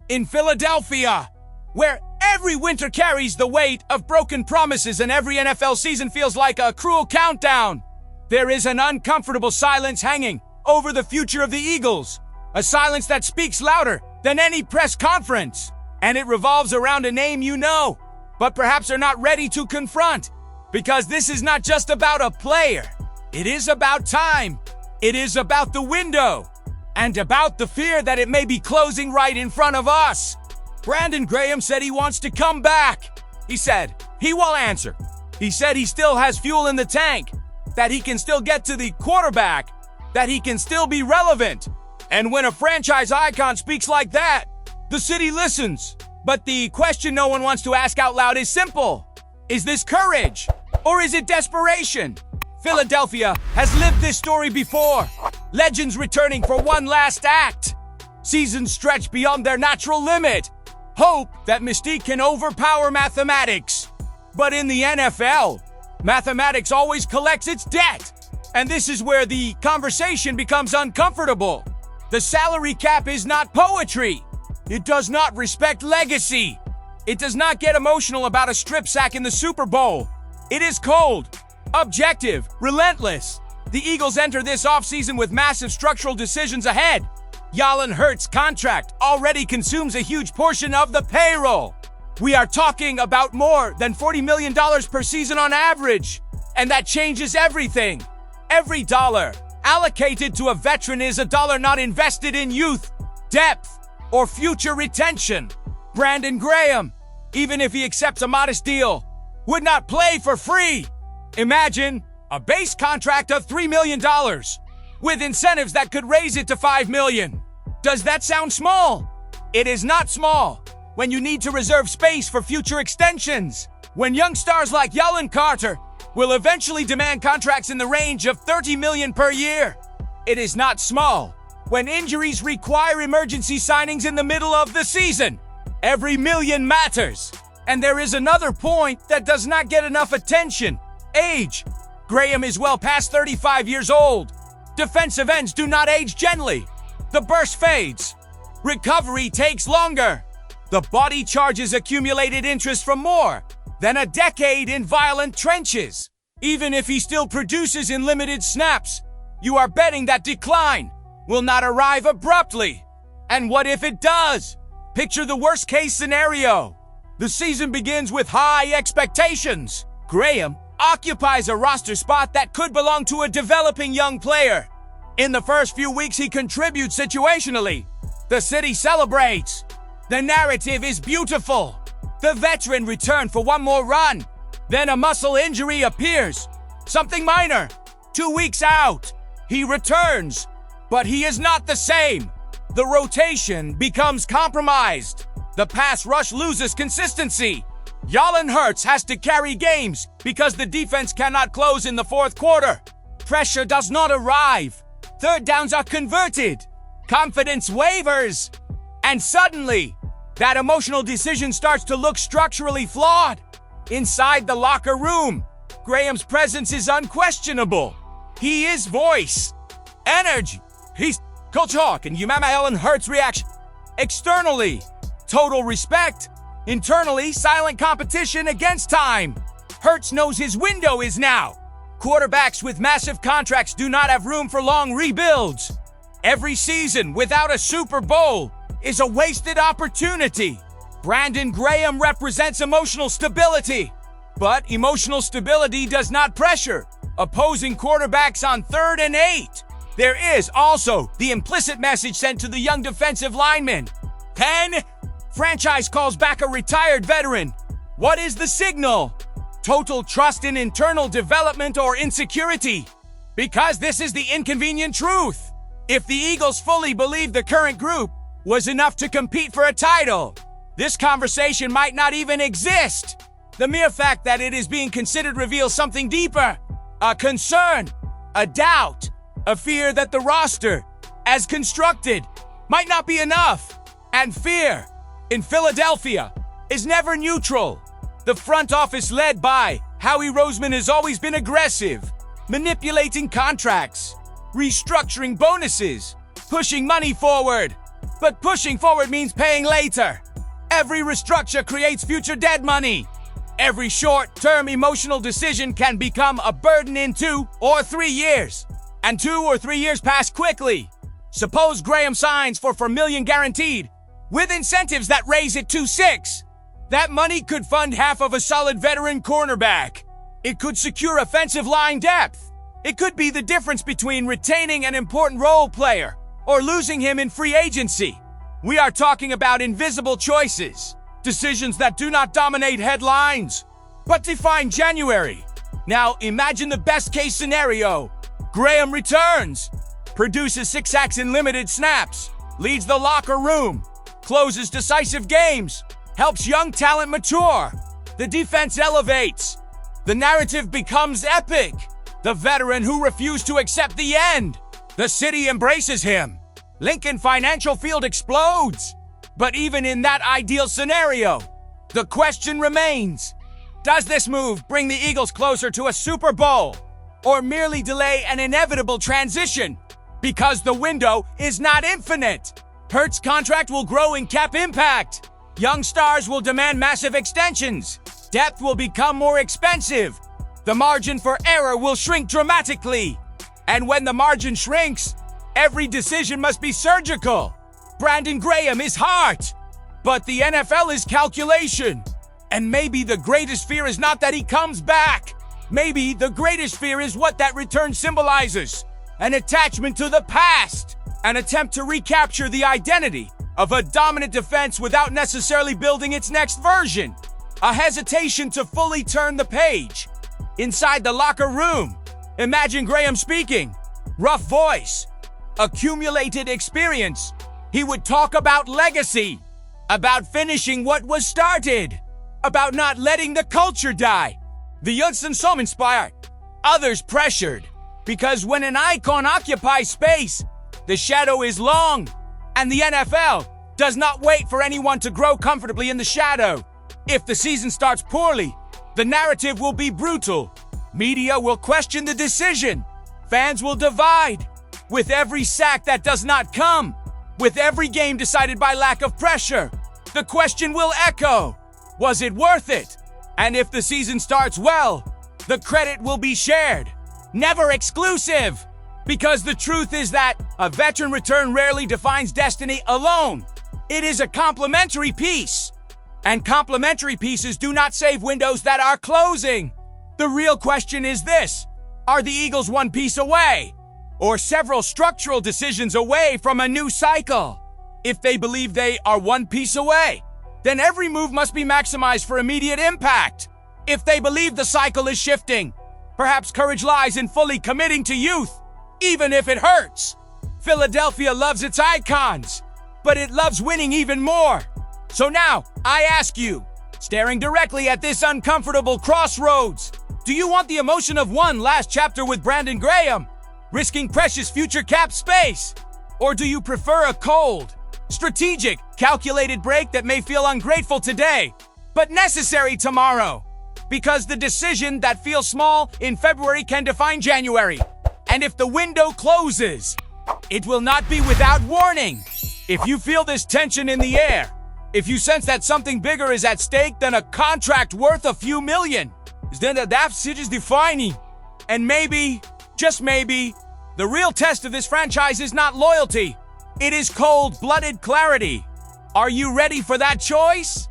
In Philadelphia, where every winter carries the weight of broken promises and every NFL season feels like a cruel countdown, there is an uncomfortable silence hanging over the future of the Eagles. A silence that speaks louder than any press conference. And it revolves around a name you know, but perhaps are not ready to confront. Because this is not just about a player. It is about time. It is about the window. And about the fear that it may be closing right in front of us. Brandon Graham said he wants to come back. He said he will answer. He said he still has fuel in the tank, that he can still get to the quarterback, that he can still be relevant. And when a franchise icon speaks like that, the city listens. But the question no one wants to ask out loud is simple. Is this courage? Or is it desperation? Philadelphia has lived this story before. Legends returning for one last act. Seasons stretch beyond their natural limit. Hope that mystique can overpower mathematics. But in the NFL, mathematics always collects its debt. And this is where the conversation becomes uncomfortable. The salary cap is not poetry. It does not respect legacy. It does not get emotional about a strip sack in the Super Bowl. It is cold, objective, relentless. The Eagles enter this offseason with massive structural decisions ahead. Jalen Hurts' contract already consumes a huge portion of the payroll. We are talking about more than $40 million per season on average. And that changes everything. Every dollar allocated to a veteran is a dollar not invested in youth, depth, or future retention. Brandon Graham, even if he accepts a modest deal, would not play for free. Imagine a base contract of $3 million with incentives that could raise it to $5 million. Does that sound small? It is not small when you need to reserve space for future extensions. When young stars like Jalen Carter will eventually demand contracts in the range of $30 million per year. It is not small when injuries require emergency signings in the middle of the season. Every million matters. And there is another point that does not get enough attention. Age. Graham is well past 35 years old. Defensive ends do not age gently. The burst fades. Recovery takes longer. The body charges accumulated interest from more than a decade in violent trenches. Even if he still produces in limited snaps, you are betting that decline will not arrive abruptly. And what if it does? Picture the worst case scenario. The season begins with high expectations. Graham occupies a roster spot that could belong to a developing young player. In the first few weeks, he contributes situationally. The city celebrates. The narrative is beautiful. The veteran returned for one more run. Then a muscle injury appears. Something minor. 2 weeks out. He returns. But he is not the same. The rotation becomes compromised. The pass rush loses consistency. Jalen Hurts has to carry games because the defense cannot close in the fourth quarter. Pressure does not arrive. Third downs are converted. Confidence wavers. And suddenly, that emotional decision starts to look structurally flawed. Inside the locker room, Graham's presence is unquestionable. He is voice, energy. He's coach Hawk and Jalen Hurts' reaction. Externally, total respect. Internally, silent competition against time. Hurts knows his window is now. Quarterbacks with massive contracts do not have room for long rebuilds. Every season without a Super Bowl is a wasted opportunity. Brandon Graham represents emotional stability. But emotional stability does not pressure opposing quarterbacks on 3rd and 8. There is also the implicit message sent to the young defensive lineman. 10. Franchise calls back a retired veteran. What is the signal? Total trust in internal development or insecurity? Because this is the inconvenient truth. If the Eagles fully believe the current group was enough to compete for a title, this conversation might not even exist. The mere fact that it is being considered reveals something deeper. A concern, a doubt, a fear that the roster, as constructed, might not be enough. And fear, in Philadelphia, is never neutral. The front office led by Howie Roseman has always been aggressive, manipulating contracts, restructuring bonuses, pushing money forward. But pushing forward means paying later. Every restructure creates future dead money. Every short-term emotional decision can become a burden in 2 or 3 years. And 2 or 3 years pass quickly. Suppose Graham signs for $4 million guaranteed, with incentives that raise it to 6. That money could fund half of a solid veteran cornerback. It could secure offensive line depth. It could be the difference between retaining an important role player or losing him in free agency. We are talking about invisible choices, decisions that do not dominate headlines, but define January. Now imagine the best case scenario. Graham returns, produces 6 sacks in limited snaps, leads the locker room, closes decisive games, helps young talent mature. The defense elevates. The narrative becomes epic. The veteran who refused to accept the end. The city embraces him. Lincoln Financial Field explodes. But even in that ideal scenario, the question remains, does this move bring the Eagles closer to a Super Bowl or merely delay an inevitable transition? Because the window is not infinite. Hurts' contract will grow in cap impact. Young stars will demand massive extensions. Depth will become more expensive. The margin for error will shrink dramatically. And when the margin shrinks, every decision must be surgical. Brandon Graham is heart, but the NFL is calculation. And maybe the greatest fear is not that he comes back. Maybe the greatest fear is what that return symbolizes. An attachment to the past. An attempt to recapture the identity of a dominant defense without necessarily building its next version. A hesitation to fully turn the page. Inside the locker room, imagine Graham speaking. Rough voice. Accumulated experience. He would talk about legacy. About finishing what was started. About not letting the culture die. The Judson some inspired. Others pressured. Because when an icon occupies space, the shadow is long. And the NFL does not wait for anyone to grow comfortably in the shadow. If the season starts poorly, the narrative will be brutal. Media will question the decision. Fans will divide. With every sack that does not come, with every game decided by lack of pressure, the question will echo. Was it worth it? And if the season starts well, the credit will be shared. Never exclusive. Because the truth is that a veteran return rarely defines destiny alone. It is a complementary piece. And complementary pieces do not save windows that are closing. The real question is this: are the Eagles one piece away, or several structural decisions away from a new cycle? If they believe they are one piece away, then every move must be maximized for immediate impact. If they believe the cycle is shifting, perhaps courage lies in fully committing to youth, even if it hurts. Philadelphia loves its icons, but it loves winning even more. So now, I ask you, staring directly at this uncomfortable crossroads, do you want the emotion of one last chapter with Brandon Graham, risking precious future cap space? Or do you prefer a cold, strategic, calculated break that may feel ungrateful today, but necessary tomorrow? Because the decision that feels small in February can define January. And if the window closes, it will not be without warning. If you feel this tension in the air, if you sense that something bigger is at stake than a contract worth a few million, then that is defining. And maybe, just maybe, the real test of this franchise is not loyalty. It is cold-blooded clarity. Are you ready for that choice?